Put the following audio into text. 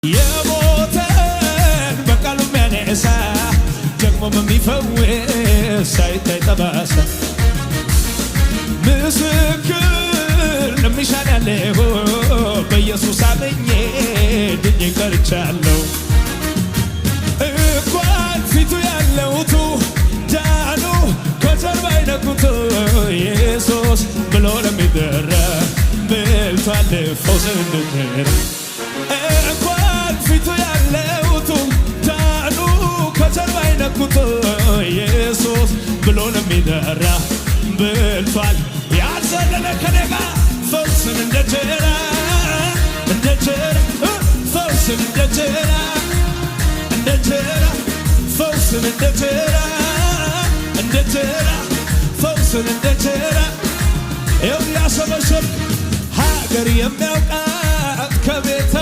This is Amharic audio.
የሞተን በቃሉ የሚያነሳ ደግሞ የሚፈውስ ሳይታይ ጠባሳ ምስክር ለሚሻል ያለሁ በኢየሱስ አምኜ ድኜ ቀርቻለሁ። እንኳን ፊቱ ያለውቱ ዳኑ ከጀርባ አይነኩት ኢየሱስ ብሎ ለሚጠራ በልቷል ፈውስ እንድትር እንኳን ፊቱ ያለውቱ ዳኑ ከጀርባ አይነኩት ኢየሱስ ብሎ ለሚጠራ በልቷል ያዘለለ ከኔጋ ፈውስን እንደጀራ ፈውስን እንደጀራ ፈውስን እንደጀራ ፈውስን እንደጀራ ያሰበሰብ ሀገር የሚያውቃት ከቤተ